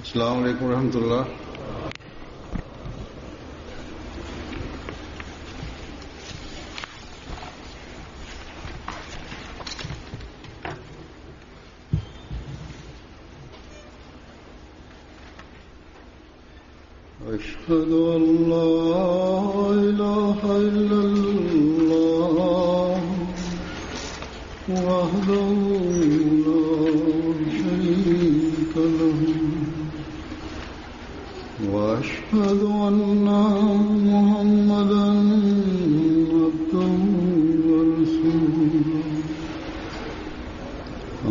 अस्सलाम वालेकुम रहमतुल्लाह। أشهد أن لا إله إلا الله وحده لا شريك له وأشهد أن محمدا عبده ورسوله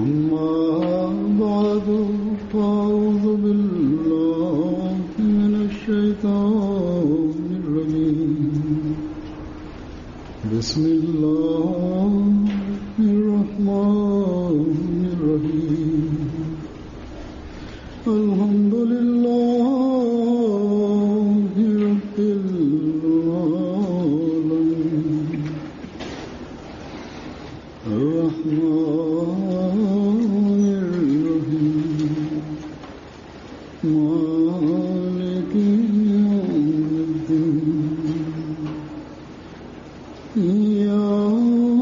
أما بعد فأعوذ بالله من الشيطان الرجيم بسم الله الرحمن الرحيم الحمد لله رب العالمين الرحمن الرحيم مالك يوم الدين إياك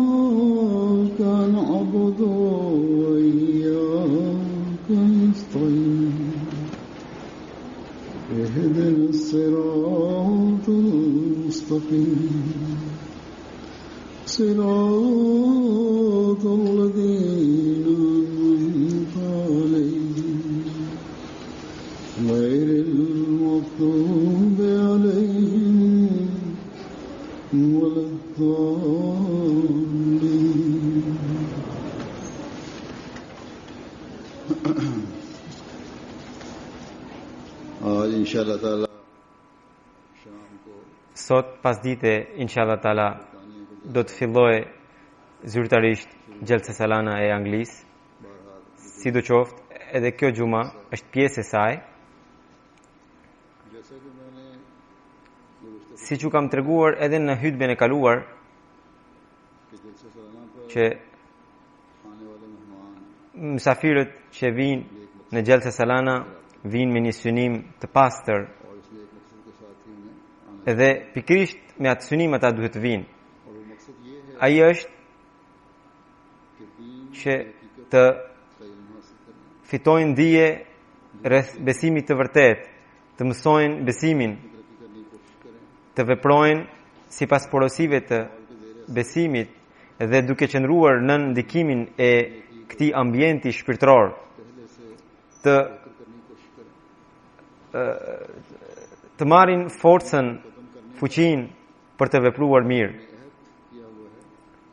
نعبد وإياك نستعين اهدنا الصراط المستقيم صراط الذين أنعمت عليهم غير المغضوب عليهم ولا الضالين आज इंशाअल्लाह ताला शाम को Sot pasdite, inshallah taala, do të filloj zyrtarisht Gjelsa Salana e Anglisë. Sidoqoftë, edhe kjo xhuma është pjesë e saj. Siç u kam treguar edhe në hutben e kaluar, që mysafirët që vinë në Gjelsa Salana vinë me një synim të pastër, edhe pikrisht me atë synim ata duhet të vinë. Ai është që të fitojnë dije rreth besimit të vërtet, të mësojnë besimin, të veprojnë sipas porosive të besimit dhe duke qëndruar në ndikimin e këtij ambienti shpirtëror, të marrin forcën, fuqinë për të vepruar mirë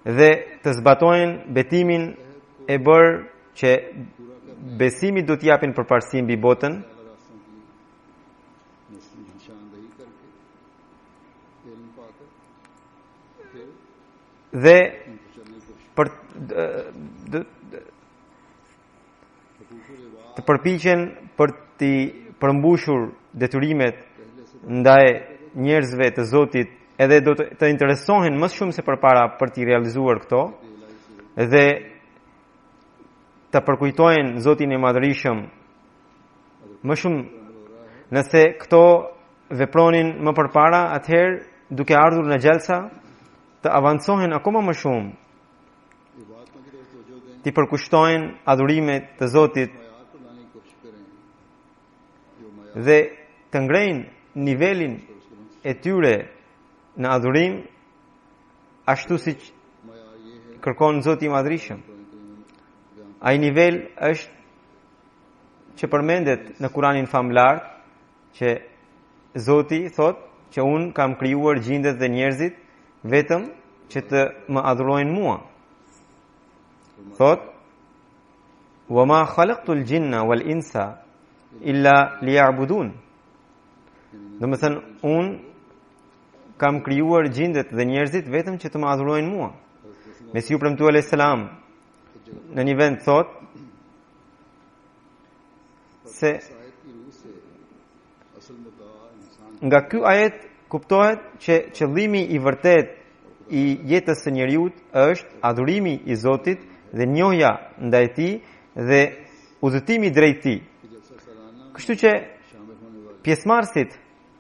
dhe të zbatojnë betimin e bërë që besimit do t'japin përparësi mbi botën dhe për të përpiqen për t'i përmbushur detyrimet ndaj njerëzve të Zotit, edhe do të interesohen më shumë se përpara për t'i realizuar këto dhe të përkujtojnë Zotin e Madhërisëm më shumë. Nëse këto vepronin më përpara, atëherë duke ardhur në Gjelsa të avancohen akoma më shumë, t'i përkushtojnë adhurimet të Zotit dhe të ngrejnë nivelin e tyre në adhurim ashtu si kërkon Zoti i Madhërisëm. Ai nivel është që përmendet në Kuranin famlar, që Zoti thot që unë kam krijuar gjindet dhe njerëzit vetëm që të më adhurojnë mua. Thot: "Wa ma khalaqtul jinna wal insa illa liya'budun." Do të thënë, unë kam krijuar gjindet dhe njerëzit vetëm që të më adhurojnë mua. Mesiu premtuar alayhis salam në një vend thot se nga ky ajet kuptohet që qëllimi i vërtet i jetës së njeriut është adhurimi i Zotit dhe njohja ndaj tij dhe udhëtimi drejt tij. Kështu që शामिल होने वाले pjesëmarrësit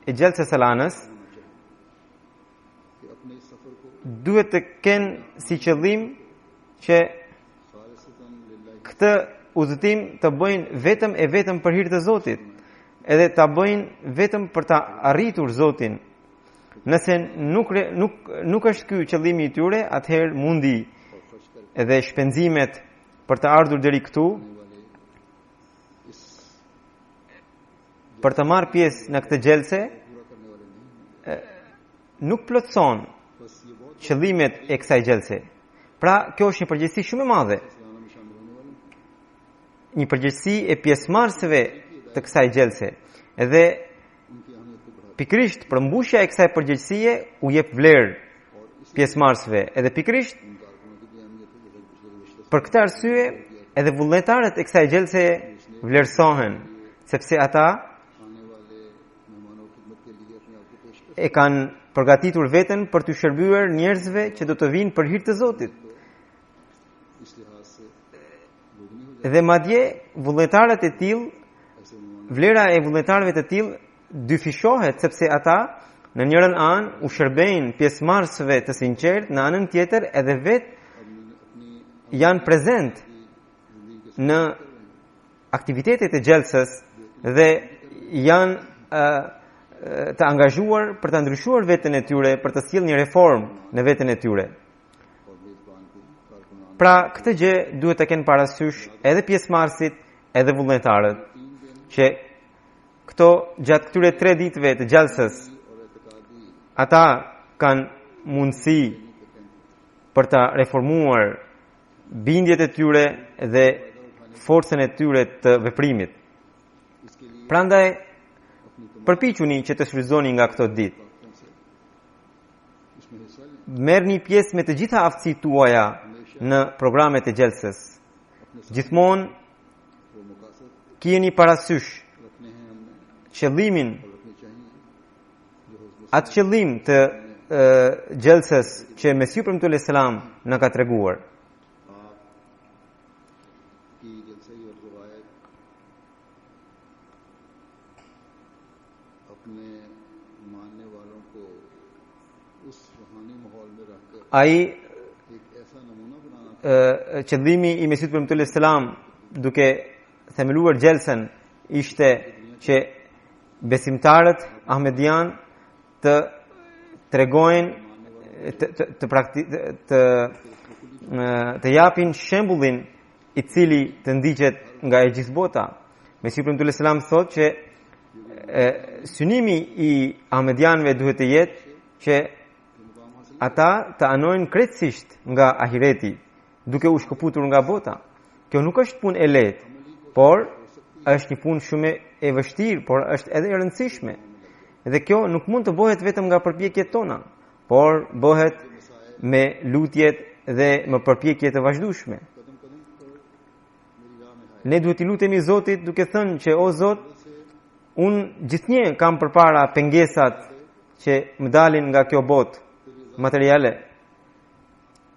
e gjelsës së lanës होना चाहिए कि अपने इस सफर को duhet të kenë si qëllim që खालिसतन लिल्लाह këtë udhëtim të bëjnë vetëm për hir të Zotit, edhe ta bëjnë vetëm për ta arritur Zotin. Nëse nuk është ky qëllimi i tyre, atëherë mundi और खर्च करने edhe shpenzimet për të ardhur deri këtu, वाले इस për të marrë pjesë në këtë gjelse, पूरा करने वाले नहीं हैं। nuk plotëson बस ये बहुत qëllimet e kësaj gjelse. Pra, kjo është një përgjegjësi shumë e madhe, सलाना में शामिल होने वाले हैं। një përgjegjësi e pjesëmarrësve të kësaj gjelse. Edhe उनकी अहमियत को बढ़ाते pikrisht përmbushja e kësaj përgjegjësie u jep vlerë pjesëmarrësve. Edhe pikrisht हैं। उन कारकुनों की भी अहमियत है जैसा कि पिछले रिश्ते për këtë arsye, edhe vullnetarët e kësaj gjelse vlerësohen, sepse ata आने वाले मेहमानों की खिदमत के लिए अपने आप को पेश e kanë përgatitur veten për të shërbyer njerëzve që do të vinë për hir të Zotit. इस लिहाज से दोगुनी हो Dhe madje vullnetarët e tillë, जाए ऐसे मेहमान vlera e vullnetarëve të tillë dyfishohet sepse ata në njërin anë u shërbejnë pjesëmarrësve të sinqertë, në anën tjetër edhe vetë अपनी janë prezent në aktivitetet e gjelsës dhe janë të angazhuar për të ndryshuar veten e tyre, për të sjellë një reformë në veten e tyre. और मेजबान की कारकुनान Pra, këtë gjë duhet të kenë parasysh edhe pjesëmarrësit, edhe vullnetarët, që këto gjatë këtyre 3 ditëve të gjelsës, और एतकादी ata kanë mundësi për të reformuar bindjet e tyre dhe forcën e tyre të veprimit. इसके लिए Prandaj, përpiquni që të shfrytëzoni nga këto ditë. ताकतों से इसमें हिस्सा लें। Merrni pjesë me të gjitha aftësitë tuaja në programet e gjelsës. Gjithmonë वो मकासद keni parasysh रखने हैं हमने qëllimin, और रखने चाहिए जो हुस्न atë qëllim të gjelsës që Mesiu premtuar selam na ka treguar. की जलसई और ज़वायद अपने मानने वालों को उस रूहानी माहौल में रखकर Ai एक ऐसा नमूना बनाना qëllimi i Mesiut premtuar selam duke themeluar gjelsën ishte që besimtarët ahmedian të tregojnë të japin shembullin i cili të ndiqet nga e gjithë bota. Mesiu premtuar selam thotë që synimi i ahmedianëve duhet të jetë që ata të anojnë krejtësisht nga ahireti, duke u shkëputur nga bota. Kjo nuk është punë e lehtë, por është një punë shumë e vështirë, por është edhe e rëndësishme. Dhe kjo nuk mund të bëhet vetëm nga përpjekjet tona, por bëhet me lutjet dhe me përpjekje të vazhdueshme. Ne duhet i lutemi Zotit duke thënë që o Zot, unë gjithnjë kam përpara pengesat që më dalin nga kjo botë materiale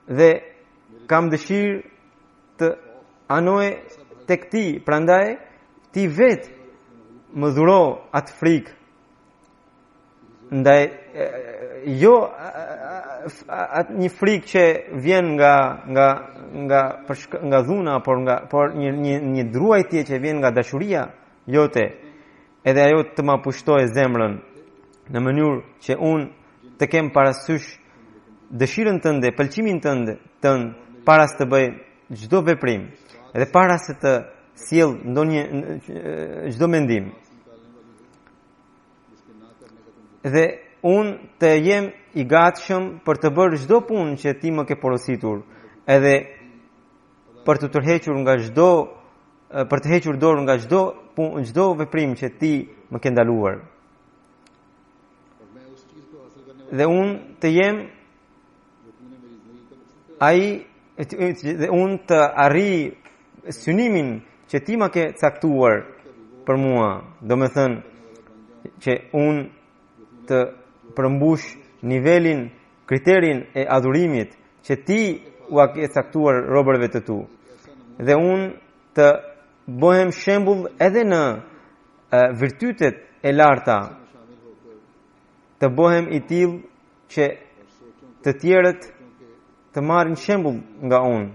dhe kam dëshirë të anoj tek ti, prandaj ti vetë më dhuro atë frikë ndaj jo një frikë që vjen nga dhuna, por një druajtje që vjen nga dashuria jote, edhe ajo të ma pushtoj zemrën në mënyrë që unë të kem parasysh dëshirën tënde, pëlqimin tënd para se të bëj çdo veprim, edhe para se të sjell ndonjë çdo mendim. Dhe unë të jem i gatshëm për të bërë çdo punë që ti më ke porositur, edhe për të tërhequr nga për të hequr dorë nga çdo veprim që ti më ke ndaluar. Dhe unë të jem dhe unë të arri synimin që ti më ke caktuar për mua, do me thënë që unë të përmbush nivelin, kriterin e adhurimit që ti u ke caktuar robërve të tu. Dhe unë të bëhem shembull edhe në virtytet e larta të bëhem i tillë që të tjerët të marrin shembull nga unë.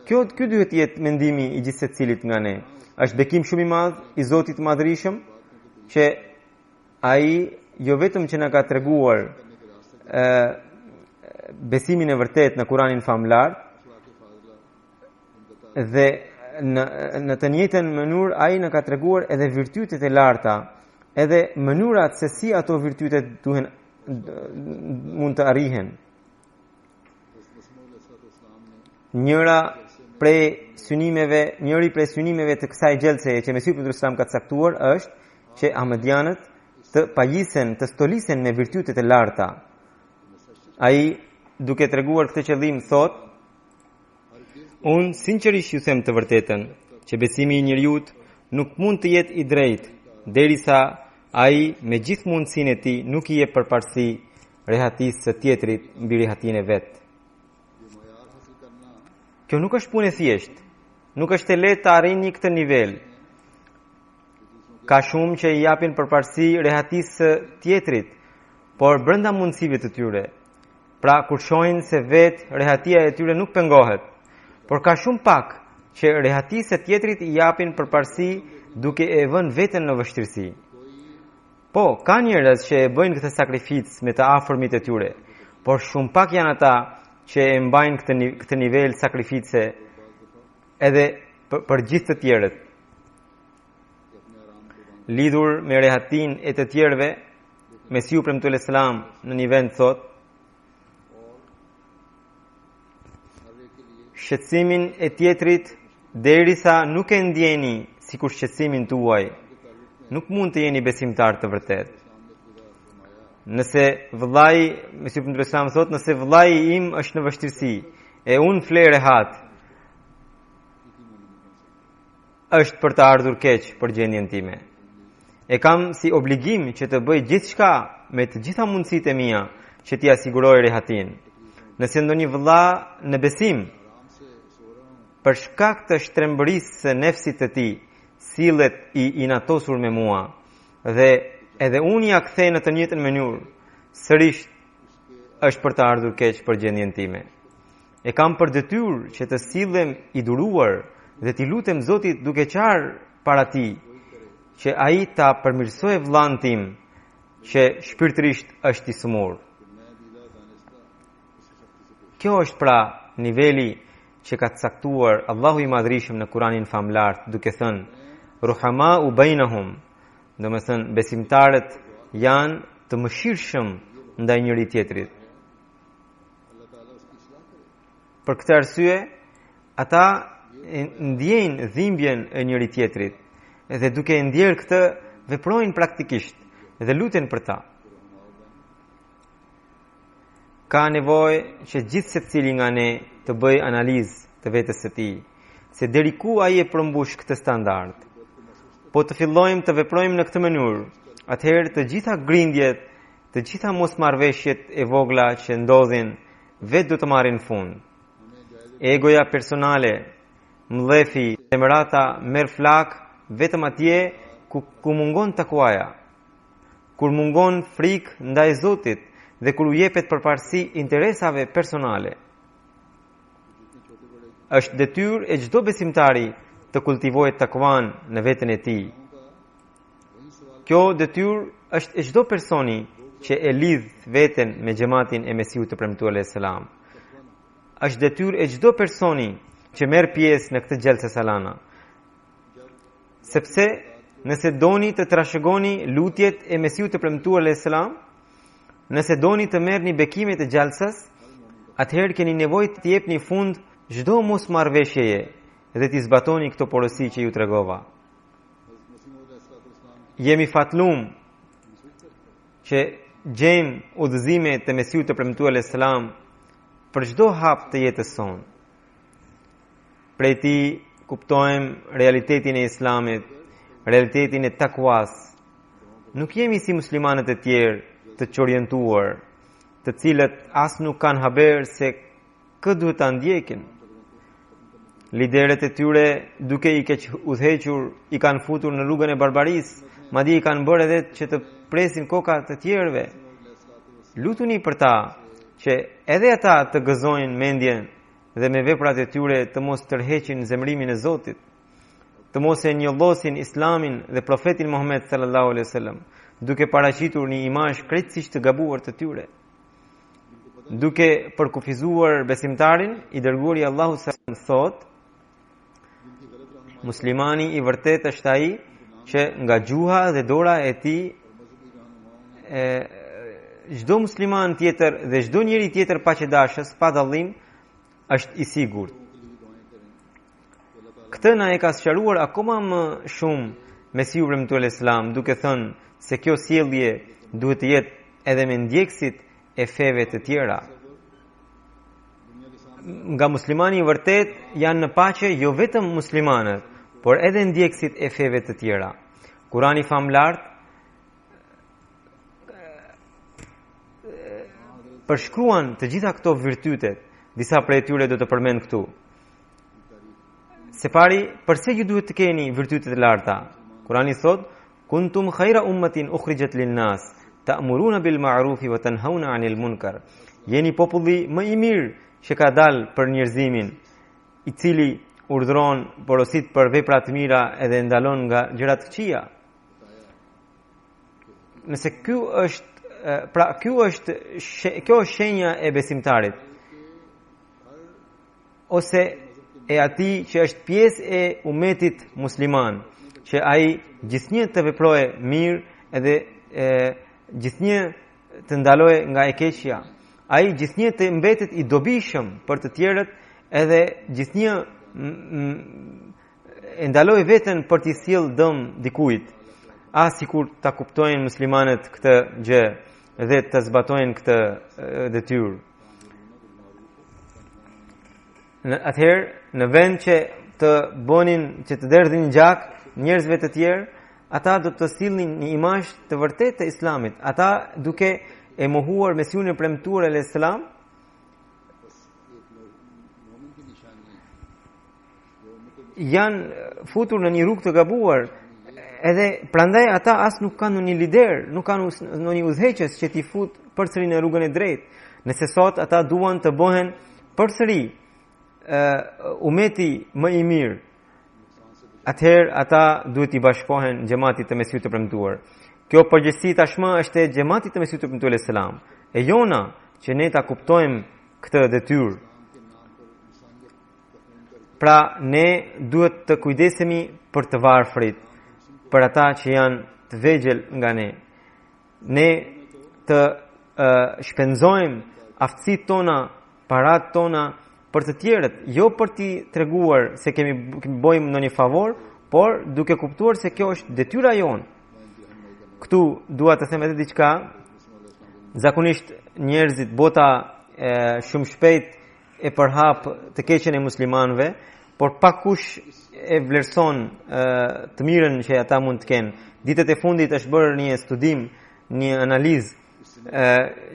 Ky duhet të jetë mendimi i gjithë secilit nga ne. Është bekim shumë i madh i Zotit të Madhërisëm që ai jo vetëm që na ka treguar besimin e vërtet në Kuranin famlar dhe në të njëjtën mënyrë ai na ka treguar edhe virtytet e larta, edhe mënyrat se si ato virtytet mund të arrihen. Njëri prej synimeve të kësaj gjelse që Mesihu Premtues Islam ka caktuar është që ahmedianët të pajisen, të stolisen me virtytet e larta. Ai duke treguar këtë qëllim thot: unë sinqerisht ju them të vërtetën që besimi i njeriut nuk mund të jetë i drejtë derisa ai me gjithë mundësinë e tij nuk i jep përparësi rehatisë së tjetrit mbi rehatinë e vet. Kjo nuk është punë e thjeshtë, nuk është e lehtë të arrini këtë nivel. Ka shumë që i japin përparësi rehatisë së tjetrit, por brenda mundësive të tyre. Pra kur shohin se vetë rehatia e tyre nuk pengohet, por ka shumë pak që rehatisë së tjetrit i japin përparësi duke e vënë veten në vështirësi. Po, ka njerëz që e bëjnë këtë sakrificë me të afërmit e tyre, por shumë pak janë ata që e mbajnë këtë nivel sakrifice edhe për gjithë të tjerët. Lidhur me rehatin e të tjerëve, Mesihu Premtues Islam në një vend thot: shqetësimin e tjetrit derisa nuk e ndjeni sikur shqetësimin tuaj, nuk mund të jeni besimtar të vërtet. Nëse vëllai, Mesihu Premtues Islam thot, nëse vëllai im është në vështirësi e unë fle rehat, është për të ardhur keq për gjendjen time. E kam si obligim që të bëj gjithçka me të gjitha mundësitë e mia që t'i siguroj rehatin. Nëse ndonjë vëlla në besim për shkak të shtrembërisë së nefsit të tij sillet i inatosur me mua dhe edhe unë ja kthej në të njëjtën mënyrë, sërish është për të ardhur keq për gjendjen time. E kam për detyrë që të sillem i duruar dhe t'i lutem Zotit duke qarë para tij që ai ta përmirësojë vllain tim që shpirtërisht është i sëmur. Kjo është pra niveli që ka caktuar Allahu i Madhërisëm në Kuranin famlar duke thënë ruhama u bainahum, do të thënë besimtarët janë të mëshirshëm ndaj njëri tjetrit. Për këtë arsye ata ndjejnë dhimbjen e njëri tjetrit dhe duke ndjerë këtë veprojnë praktikisht dhe luten për ta. Ka nevojë që gjithë secili nga ne të bëj analizë të vetes së tij, se deri ku ai e përmbush këtë standard. Po të fillojmë të veprojmë në këtë mënyrë, atëherë të gjitha grindjet, të gjitha mosmarrveshjet e vogla që ndodhin vetë do të marrin fund. Egoja personale, mlefi, temerata merr flak vetëm atje ku mungon takuaja, kur mungon frikë ndaj Zotit dhe kur u jepet përparësi interesave personale. Është detyrë e çdo besimtari të kultivojë takuan në veten e tij. Kjo detyrë është e çdo personi që e lidh veten me xhamatin e Mesihut të Premtuar alayhis salam. Është detyrë e çdo personi që merr pjesë në këtë xhelse salana. Sepse nëse doni të trashëgoni lutjet e Mesihut të Premtuar alayhis salam, nëse doni të merrni bekimet e xhalsës, atëherë keni nevojë të jepni fund çdo mosmarrveshjeje dhe t'i zbatoni këto porosi që ju tregova. Jemi fatlum që gjejmë udhëzime të Mesihut të Premtuar alayhis salam për çdo hap të jetës sonë. Prej ti kuptojmë realitetin e Islamit, realitetin e takuas. Nuk jemi si muslimanët e tjerë të çorientuar, të cilët as nuk kanë haber se kë duhet ta ndjekin. liderët e tyre duke i keq udhëhequr i kanë futur në rrugën e barbarisë, madje i kanë bërë edhe që të presin koka të tjerëve. Lutuni për ta që edhe ata të gëzojnë mendjen dhe me veprat e tyre të mos tërheqin zemrimin e Zotit, të mos e njollosin Islamin dhe profetin Muhammed sallallahu alaihi wasallam, duke paraqitur një imazh krejtësisht të gabuar të tyre. Duke përkufizuar besimtarin, i dërguari i Allahut thot: muslimani i vërtet është ai që nga gjuha dhe dora e tij çdo musliman tjetër dhe çdo njeri tjetër paqëdashës, pa dallim, është i sigurt. Këtë na e ka sqaruar akoma më shumë Mesiu premtuar Islam, duke thënë se kjo sjellje duhet të jetë edhe me ndjekësit e feve të tjera. Nga muslimani i vërtet janë në paqe jo vetëm muslimanët, por edhe ndjekësit e feve të tjera. Kurani famlart përshkruan të gjitha këto virtytet, disa prej tyre do të përmend këtu. Se pari, përse ju duhet të keni virtytet e larta? Kurani thot: kuntum khayra ummatin ukhrijat lin-nas ta'muruna bil ma'rufi wa tanhauna 'anil munkar. Jeni populli më i mirë që ka dalë për njerëzimin, i cili urdhëron, porosit për vepra të mira edhe ndalon nga gjëra të këqija. Nëse kjo është shenja e besimtarit, ose e atij që është pjesë e umetit musliman, që ai gjithnjë të veproje mirë edhe gjithnjë të ndaloje nga e keqja. Ai gjithnjë të mbetet i dobishëm për të tjerët edhe gjithnjë e ndaloj veten për t'i sjell dëm dikujt. Sikur ta kuptojnë muslimanët këtë gjë dhe të zbatojnë këtë detyrë. Atëherë, në vend që të bonin, që të derdhin gjak njerëzve të tjerë, ata do të sillnin një imazh të vërtetë të Islamit. Ata duke e mohuar Mesiun e premtuar alayhis salam, janë futur në një rrugë të gabuar, edhe prandaj ata as nuk kanë një lider, nuk kanë një udhëheqës që t'i fut përsëri në rrugën e drejtë. Nëse sot ata duan të bëhen përsëri umeti më i mirë, atëherë ata duhet t'i bashkohen xhamatit të Mesiut të premtuar. Kjo përgjegjësi tashmë është e xhamatit të Mesiut të premtuar alayhis salam. E jona që ne ta kuptojmë këtë detyrë. Pra ne duhet të kujdesemi për të varfrit, për ata që janë të vegjël nga ne. Ne të shpenzojmë aftësitë tona, paratë tona për të tjerët, jo për t'i treguar se kemi bëjmë ndonjë favor, por duke kuptuar se kjo është detyra jonë. Këtu dua të them edhe diçka. Zakonisht njerëzit, bota shumë shpejt e përhap të keqen e muslimanëve, por pakush e vlerëson të mirën që ata mund të kenë. Ditët e fundit është bërë një studim, një analizë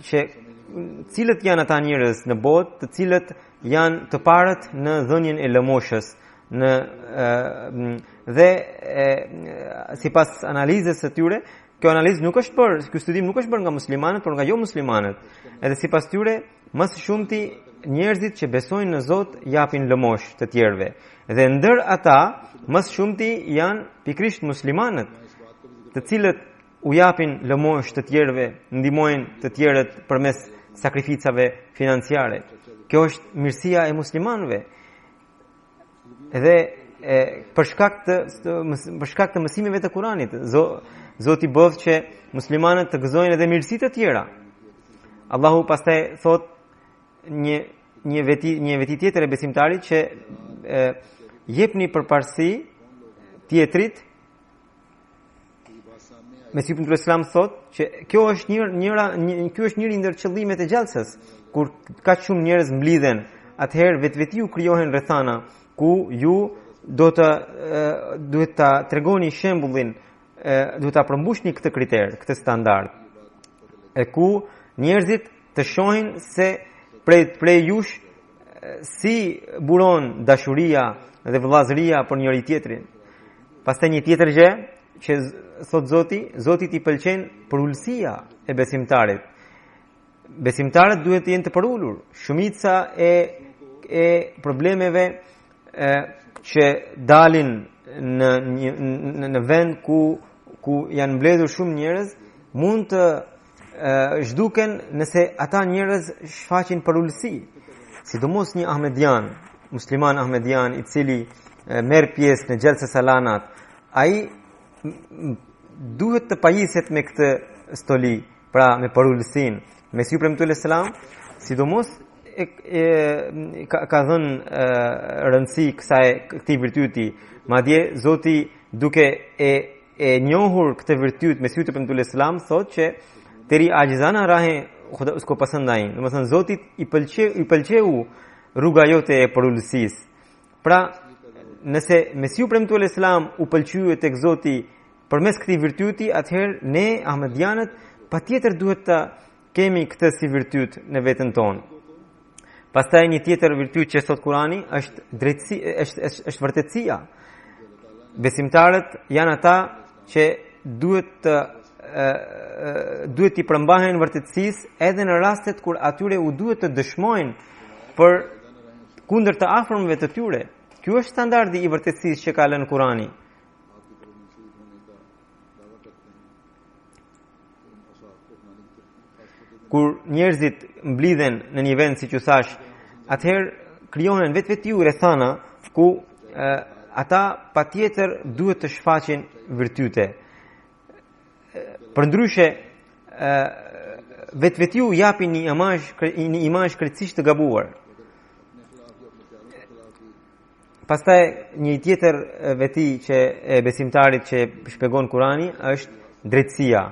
që cilët janë ata njerëz në botë, të cilët janë të parët në dhënien e lëmoshës, dhe sipas analizës së tyre, kjo analizë nuk është bërë, ky studim nuk është bërë nga muslimanët, por nga jo muslimanët. Edhe sipas tyre, më së shumti njerëzit që besojnë në Zot japin lëmosh të tjerëve. Dhe ndër ata, më së shumti janë pikrisht muslimanët, të cilët u japin lëmosh të tjerëve, ndihmojnë të tjerët përmes sakrificave financiare. Kjo është mirësia e muslimanëve. Edhe për shkak të mësimeve të Kuranit, Zoti bëf që muslimanët të gëzojnë edhe mirësitë të tjera. Allahu pastaj thot një veti tjetër e besimtarit që jepni përparësi tjetrit. Mesiu ibn Islam thot që kjo është njëri ndër qëllimet e gjallësës. Kur kaq shumë njerëz mblidhen, atëherë vetvetiu krijohen rrethana ku ju duhet ta tregoni shembullin, duhet ta përmbushni këtë kriter, këtë standard. E ku njerëzit të shohin se prej jush si buron dashuria dhe vëllazëria për njëri tjetrin. Pastaj një tjetër gjë që thot Zoti i pëlqen përulësia e besimtarit. Besimtarët duhet të jenë të përulur. Shumica e problemeve që dalin në vend ku janë mbledhur shumë njerëz mund të zhduken nëse ata njerëz shfaqin përulësi. Sidomos një ahmedian, musliman ahmedian i cili merr pjesë në xhelse salanat, ai duhet të pajiset me këtë stoli, pra me përulësin. Mesiu premtuar selam, sidomos ka dhënë rëndësi këtij virtyti. Madje Zoti duke e njohur këtë virtyt, Mesiu premtuar selam thotë që teri ajizana rahe खुदा उसको पसंद आई. Domethënë Zoti i pëlqeu rruga jote e përulësisë. Pra, nëse Mesiu premtuar selam u pëlqye tek Zoti përmes këtij virtyti, atëherë ne ahmedianët patjetër duhet të kemi këtë si virtyt në veten tonë. Pastaj një tjetër virtyt që thot Kurani është është vërtetësia. Besimtarët janë ata që duhet t'i përmbahen vërtetësisë edhe në rastet kur atyre u duhet të dëshmojnë për kundër të afërmëve të tyre. Ky është standardi i vërtetësisë që ka lënë Kurani. Kur njerëzit mblidhen në një vend, siç u thash, atëherë krijohen vetvetiu rrethana ku ata patjetër duhet të shfaqin virtyte. Përndryshe vetvetiu japin një imazh krejtësisht të gabuar. Pastaj një tjetër veti që e besimtarit që shpjegon Kurani është drejtësia.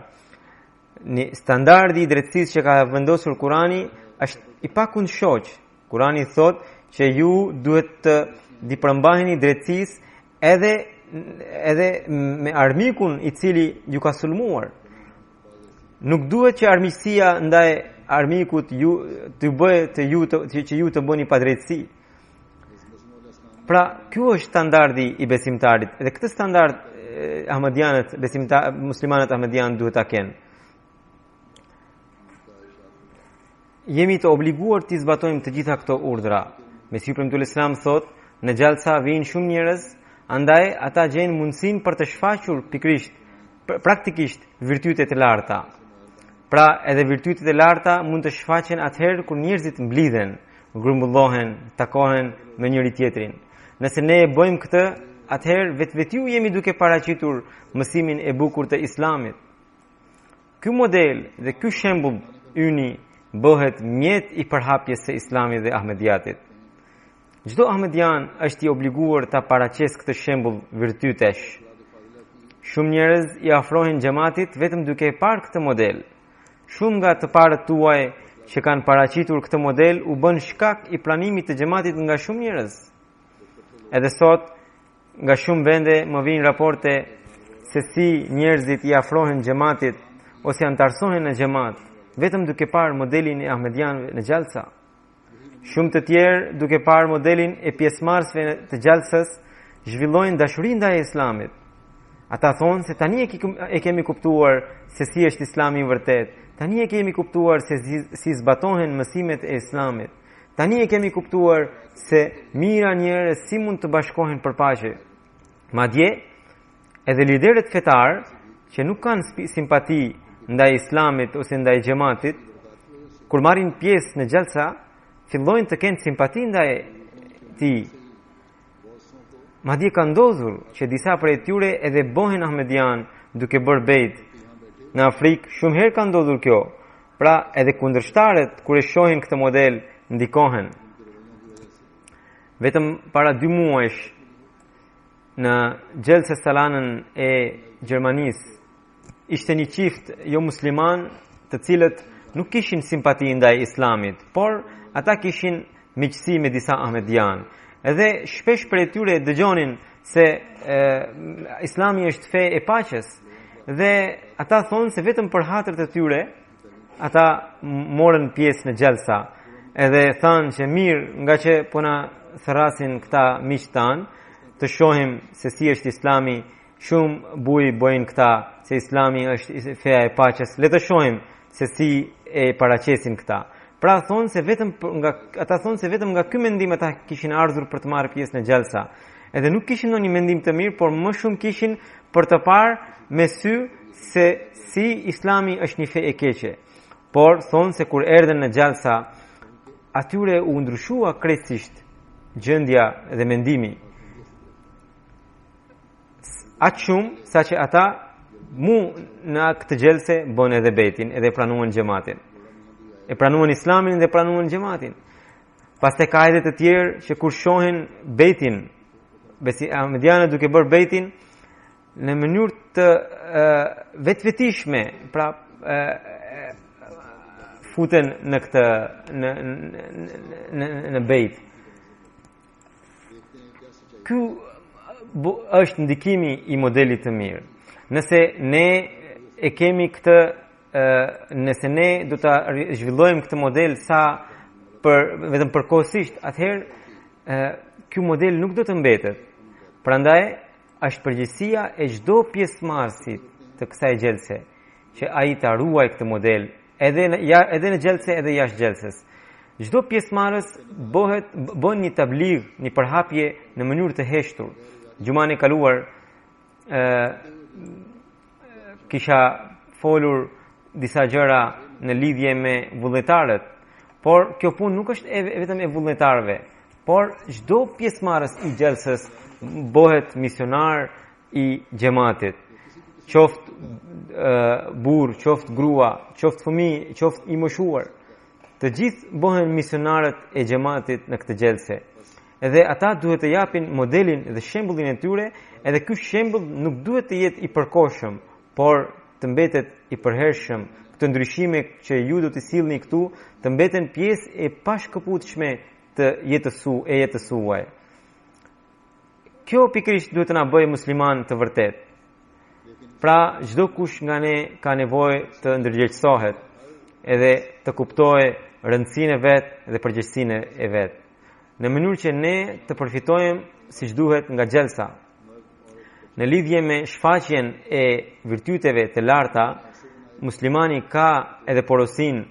Standardi i drejtësisë që ka vendosur Kurani është i pakundshtoq. Kurani thot që ju duhet të përmbaheni drejtësisë edhe me armikun i cili ju ka sulmuar. Nuk duhet që armiqësia ndaj armikut të bëjë që ju të bëni pa drejtësi. Pra, ky është standardi i besimtarit. Dhe këtë standard ahmedianët, muslimanët ahmedianë duhet ta kenë. Jemi të obliguar të zbatojmë të gjitha këto urdhra. Mesiu premtuar selam thot, në xhalsa vijnë shumë njerëz, andaj ata gjejnë mundësinë për të shfaqur praktikisht virtytet e larta. Pra, edhe virtytet e larta mund të shfaqen atëherë kur njerëzit mblidhen, grumbullohen, takohen me njëri tjetrin. Nëse ne e bëjmë këtë, atëherë vetvetiu jemi duke paraqitur mësimin e bukur të Islamit. Ky model dhe ky shembull yni bëhet mjet i përhapjes së Islamit dhe ahmediatit. Çdo ahmedian është i obliguar ta paraqesë këtë shembull virtytesh. Shumë njerëz i afrohen xhamatit vetëm duke parë këtë model. Shumë nga të parët tuaj që kanë paraqitur këtë model u bën shkak i pranimit të xhamatit nga shumë njerëz. Edhe sot nga shumë vende më vijnë raporte se si njerëzit i afrohen xhamatit ose antarësohen në xhamat vetëm duke parë modelin e ahmedianëve në xhalsa. Shumë të tjerë duke parë modelin e pjesëmarrësve të xhalsës zhvillojnë dashuri ndaj Islamit. Ata thonë se tani e kemi kuptuar se si është Islami i vërtet. Tani e kemi kuptuar se si zbatohen mësimet e Islamit. Tani e kemi kuptuar se mira njerëz si mund të bashkohen për paqe. Madje edhe liderët fetar që nuk kanë simpati ndaj Islamit ose ndaj xhamatit, kur marrin pjesë në xhalsa, fillojnë të kenë simpati ndaj tij. Madje ka ndodhur që disa prej tyre edhe bëhen ahmedian duke bërë bejt. Në Afrikë shumë herë ka ndodhur kjo. Pra edhe kundërshtarët kur e shohin këtë model ndikohen. Vetëm para 2 muajsh në xhelse salanën e Gjermanisë ishte një qift jo musliman të cilët nuk kishin simpati ndaj Islamit, por ata kishin miqësi me disa ahmedian. Edhe shpesh për e tyre dëgjonin se Islami është fe e paqes dhe ata thonë se vetëm për hatër të tyre ata morën pjesë në xhalsa. edhe thanë që mirë, nga që po na thrasin këta miq tanë, të shohim se si është Islami, shumë bojnë këta se Islami është feja e paqes. Le të shohim se si e paraqesin këta. Pra thonë se vetëm nga ky mendim ata kishin ardhur për të marrë pjesë në xhalsa. Edhe nuk kishin ndonjë mendim të mirë, por më shumë kishin për të parë me sy se si Islami është një fe e keqe. Por thonë se kur erdhen në xhalsa, atyre u ndryshua krejtësisht gjendja dhe mendimi. Aq shumë sa që ata në këtë gjelse bën edhe bejtin, edhe pranuan xhamatin. E pranuan Islamin dhe pranuan xhamatin. Pastaj ka edhe të tjerë që kur shohin bejtin, Ahmedianë duke bërë bejtin në mënyrë të vetvetishme, pra futen në këtë në bejt. Ky është ndikimi i modelit të mirë. Nëse ne e kemi këtë, nëse ne do ta zhvillojmë këtë model vetëm përkohësisht, atëherë ky model nuk do të mbetet. Prandaj është përgjegjësia e çdo pjesëmarrësit të kësaj gjelse që ai ta ruaj këtë model edhe në gjelse edhe jashtë gjelsës. Çdo pjesëmarrës bën një tabligh, një përhapje në mënyrë të heshtur. Gjumën e kaluar kisha folur disa gjëra në lidhje me vullnetarët, por kjo punë nuk është vetëm e vullnetarëve, por çdo pjesëmarrës i gjelsës bëhet misionar i xhamatit. Qoftë burr, qoftë grua, qoftë fëmijë, qoftë i moshuar, të gjithë bëhen misionarët e xhamatit në këtë gjelse. Edhe ata duhet të japin modelin dhe shembullin e tyre, edhe ky shembull nuk duhet të jetë i përkohshëm, por të mbetet i përhershëm. Këtë ndryshime që ju do të sillni këtu të mbeten pjesë e pashkëputshme të jetës suaj. Kjo pikërisht duhet të na bëjë musliman të vërtet. Pra çdo kush nga ne ka nevojë të ndërgjegjësohet edhe të kuptojë rëndësinë e vet dhe përgjegjësinë e vet, në mënyrë që ne të përfitojmë siç duhet nga xhelsa. Në lidhje me shfaqjen e virtyteve të larta, muslimani ka edhe porosin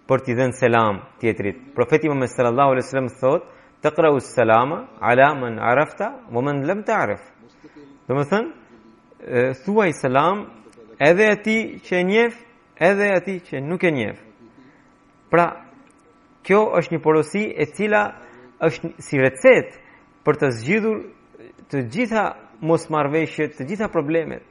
për t'i dhënë selam tjetrit. Profeti Muhammed sallallahu alaihi wasallam thotë: "Taqra'u as-salama ala man arafta wa man lam ta'rif." Domethënë, thuaj selam edhe atij që e njeh, edhe atij që nuk e njeh. Pra, kjo është një porosi e cila është si recet për të zgjidhur të gjitha mosmarrveshjet, të gjitha problemet.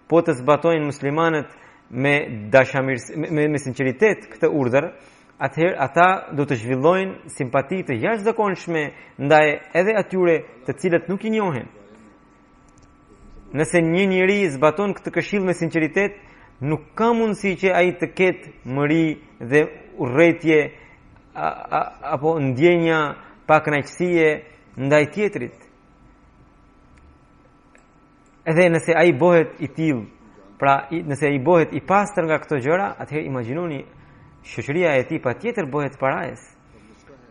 Po të zbatojnë muslimanët me sinqeritet këtë urdhër, atëherë ata do të zhvillojnë simpati të jashtëzakonshme ndaj edhe atyre të cilët nuk i njohin. Nëse një njeri zbaton këtë këshill me sinqeritet, nuk ka mundësi që ai të ketë mëri dhe urrëtie apo ndjenja pa kënaqësie ndaj tjetrit. Edhe nëse ai bëhet i tillë, pra nëse ai bëhet i pastër nga këto gjëra, atëherë imagjinoni shoqëria e tij patjetër bëhet parajes.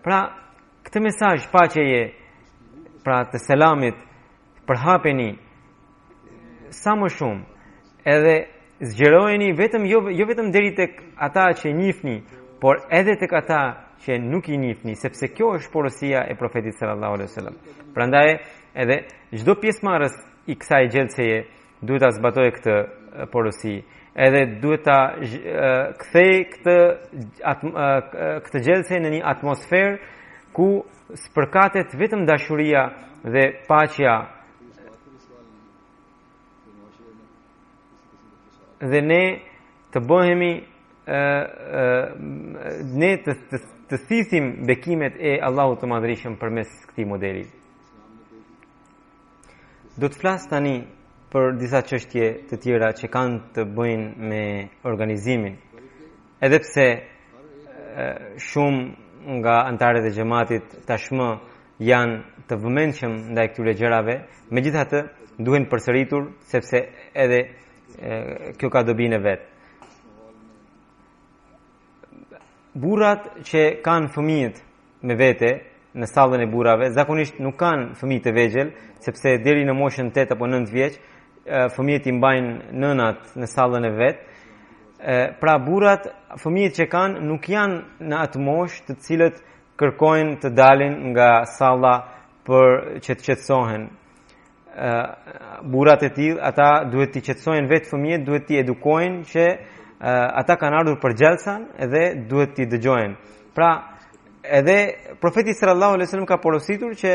Pra, këtë mesazh paqeje, pra të selamit, përhapeni sa më shumë, edhe zgjerojeni jo vetëm deri tek ata që njihni, por edhe tek ata që nuk i njihni, sepse kjo është porosia e profetit sallallahu alaihi wasallam. Prandaj edhe çdo pjesëmarrës i kësaj gjelseje duhet ta zbatojë këtë porosi, edhe duhet ta kthej këtë gjelse në një atmosferë ku spërkatet vetëm dashuria dhe paqja, dhe ne të bëhemi ne të thithim bekimet e Allahut të Madhërisëm përmes këtij modeli. Do të flas tani për disa çështje të tjera që kanë të bëjnë me organizimin. Edhe pse shumë nga anëtarët e xhamatit tashmë janë të vëmendshëm ndaj këtyre gjërave, megjithatë duhen përsëritur sepse edhe kjo ka dobinë e vet. Burrat që kanë fëmijët me vete në sallën e burrave, zakonisht nuk kanë fëmijë të vegjël, sepse deri në moshën 8 apo 9 vjeç fëmijët i mbajnë nënat në sallën e vet. Pra burrat, fëmijët që kanë nuk janë në atë moshë të cilët kërkojnë të dalin nga salla për që të qetësohen. Burrat e tillë, ata duhet të qetësojnë vetë fëmijët, duhet të edukojnë që ata kanë ardhur për gjelsan edhe duhet t'i dëgjojnë. Pra, edhe profeti sallallahu alaihi wasallam ka porositur që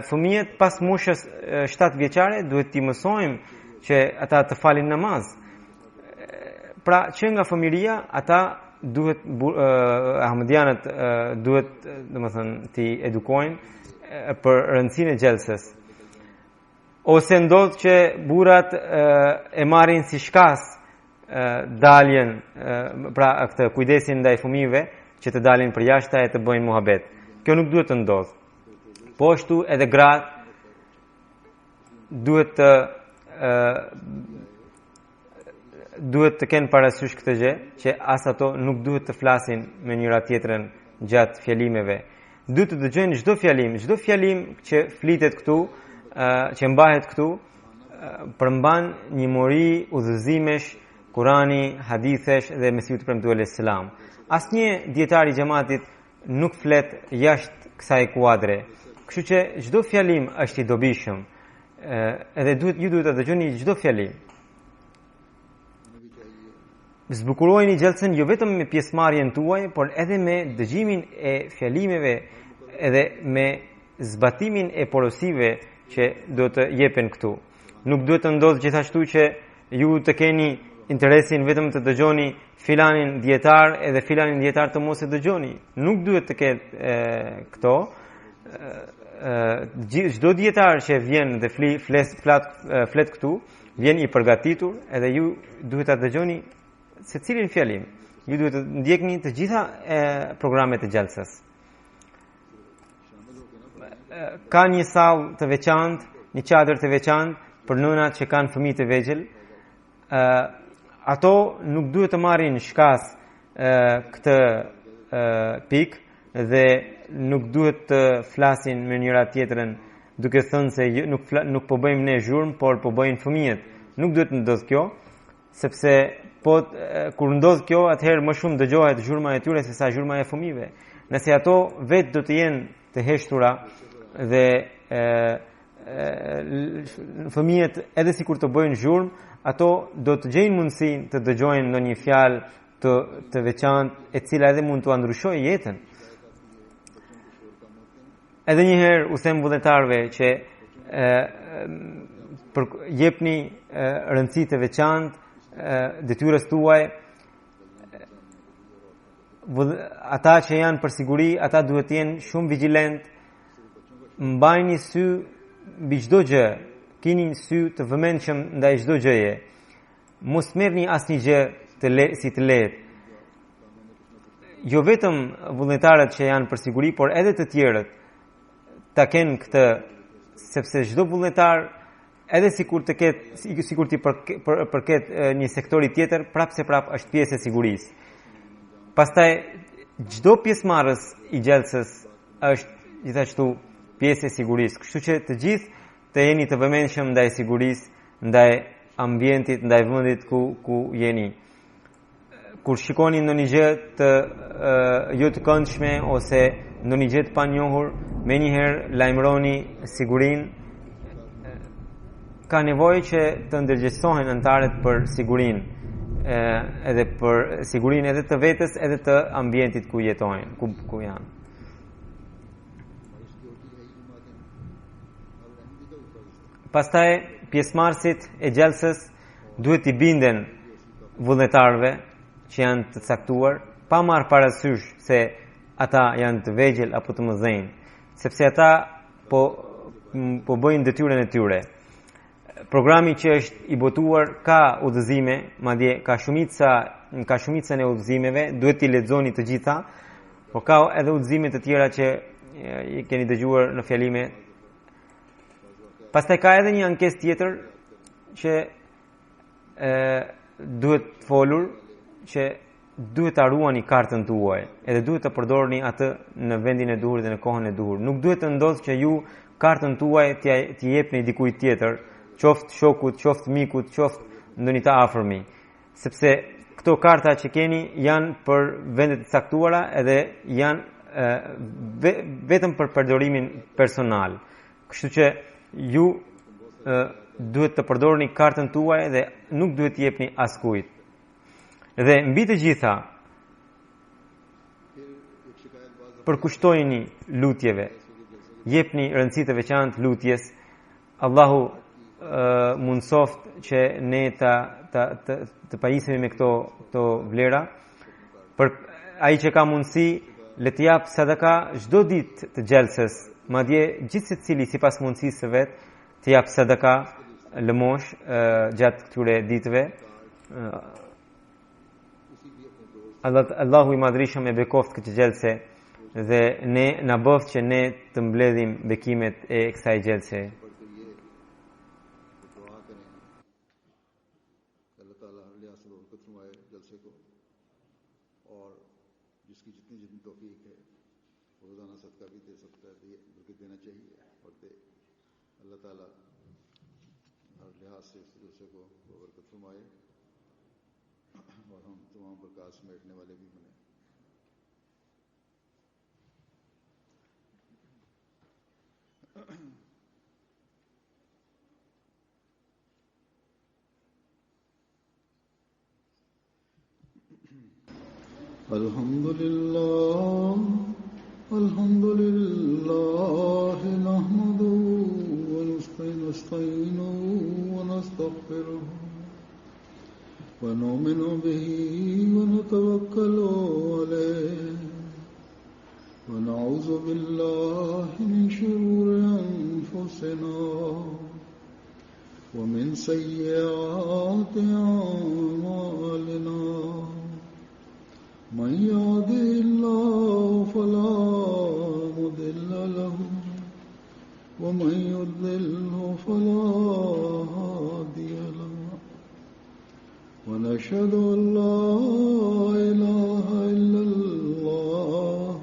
fëmijët pas moshës 7 vjeçare duhet t'i mësojmë që ata të falin namaz. Pra, që nga fëmiria ata duhet ahmedianët duhet, domethënë, t'i edukojnë për rëndësinë e gjelsës. Ose ndodh që burrat e marrin si shkas daljen, pra këtë kujdesin ndaj fëmijëve që të dalin për jashtë e të bëjnë muhabet. Kjo nuk duhet të ndodh. Po ashtu edhe gratë duhet të kenë parasysh këtë gjë, që as ato nuk duhet të flasin me njëra tjetrën gjatë fjalimeve. Duhet të dëgjojnë çdo fjalim që flitet këtu, që mbahet këtu, përmban një mori udhëzimesh, Kurani, hadithesh dhe Mesiut premtuar alayhis salam. Asnjë dietar i xhamatit nuk flet jashtë kësaj kuadre. Kështu që çdo fjalim është i dobishëm. Edhe ju duhet të dëgjoni çdo fjalim. Zbukurojeni gjelsën jo vetëm me pjesëmarrjen tuaj, por edhe me dëgjimin e fjalimeve, edhe me zbatimin e porosive që do të jepen këtu. Nuk duhet të ndodhë gjithashtu që ju të keni interesin vetëm të dëgjoni filanin dietar edhe filanin dietar të mos e dëgjoni. Nuk duhet të ketë këto. Çdo dietar që vjen dhe flet këtu, vjen i përgatitur, edhe ju duhet ta dëgjoni secilin fjalim. Ju duhet të ndjekni të gjitha programet e gjelsës. Ka një sallë të veçantë, një çadër të veçantë për nënat që kanë fëmijë të vegjël. Ato nuk duhet të marrin shkas këtë pikë dhe nuk duhet të flasin me njëra tjetrën duke thënë se nuk po bëjmë ne zhurmë, por po bëjnë fëmijët. Nuk duhet të ndodhë kjo, sepse kur ndodh kjo, atëherë më shumë dëgjohet zhurma e tyre se sa zhurma e fëmijëve. Nëse ato vetë do të jenë të heshtura dhe fëmijët edhe sikur të bëjnë zhurmë, ato do të gjejnë mundësinë të dëgjojnë ndonjë fjalë të veçantë e cila edhe mund t'u ndryshojë jetën. Edhe një herë u them vullnetarëve që jepni rëndësi të veçantë detyrës tuaj. Ata që janë për siguri, ata duhet të jenë shumë vigjilent. Mbajni sy mbi çdo gjë, keni sy të vëmendshëm ndaj çdo gjëje. Mos merrni asnjë gjë si të lehtë. Jo vetëm vullnetarët që janë për siguri, por edhe të tjerët ta kenë këtë, sepse çdo vullnetar, edhe sikur ti përket një sektori tjetër, prapse është pjesë e sigurisë. Pastaj çdo pjesëmarrës i gjelsës është gjithashtu pjesë e sigurisë. Kështu që të gjithë të jeni të vëmendshëm ndaj sigurisë, ndaj ambientit, ndaj vendit ku jeni. Kur shikoni ndonjë gjë të jo të këndshme ose ndonjë gjë të panjohur, menjëherë lajmëroni sigurinë. Ka nevojë që të ndërgjegjësohen anëtarët për sigurinë, edhe për sigurinë edhe të vetes, edhe të ambientit ku jetojnë, ku janë. Pastaj pjesëmarrësit e gjelsës duhet i binden vullnetarëve që janë të caktuar, pa marrë parasysh se ata janë të vegjël apo të mëdhenj, sepse ata po bëjnë detyrën e tyre. Programi që është i botuar ka udhëzime, madje ka shumicën e udhëzimeve, duhet t'i lexoni të gjitha, por ka edhe udhëzime të tjera që i keni dëgjuar në fjalime. Pastaj ka edhe një ankesë tjetër që duhet folur, që duhet ta ruani kartën tuaj, edhe duhet të përdorni atë në vendin e duhur dhe në kohën e duhur. Nuk duhet të ndodhë që ju kartën tuaj t'i jepni dikujt tjetër, qoftë shokut, qoftë mikut, qoftë ndonjë të afërmi, sepse këto karta që keni janë për vendet e caktuara edhe janë vetëm për përdorimin personal. Kështu që ju duhet të përdorni kartën tuaj dhe nuk duhet t'i jepni askujt. Dhe mbi të gjitha përkushtojini lutjeve, jepni rëndësi të veçantë lutjes. Allahu mundsoft që ne të pajisemi me këto vlera. Për ai që ka mundësi, le të jap sadaka çdo ditë të xhelses, madje gjithsecili sipas mundësisë së vet, të jap sadaka lëmosh gjatë këtyre ditëve. Allahu i madhrishëm e bekoft këtë gjelse dhe ne na bëft që ne të mbledhim bekimet e kësaj gjelse. الحمد لله نحمده ونستعينه ونستغفره ونؤمن به ونتوكل عليه ونعوذ بالله من شرور أنفسنا ومن سيئات أعمالنا من يهده الله فلا مضل له ومن يضلل فلا هادي له ونشهد أن لا إله إلا الله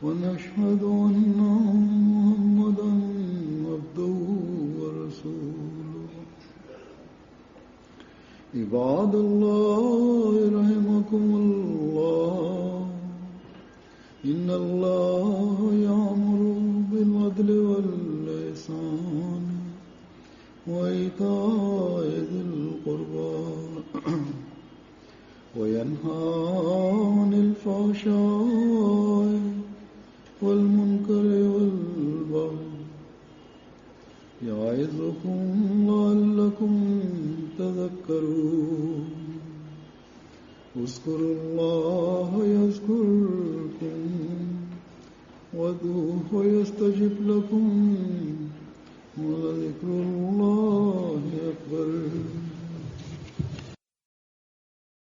ونشهد أن محمدا عبده ورسوله عباد الله رحمكم الله إن الله يأمر بالعدل والإحسان وإيتاء ذي القربى وينهى عن الفحشاء والمنكر والبغي يعظكم لعلكم تذكرون اذكروا الله يذكركم وادعوه يستجب لكم ولذكر الله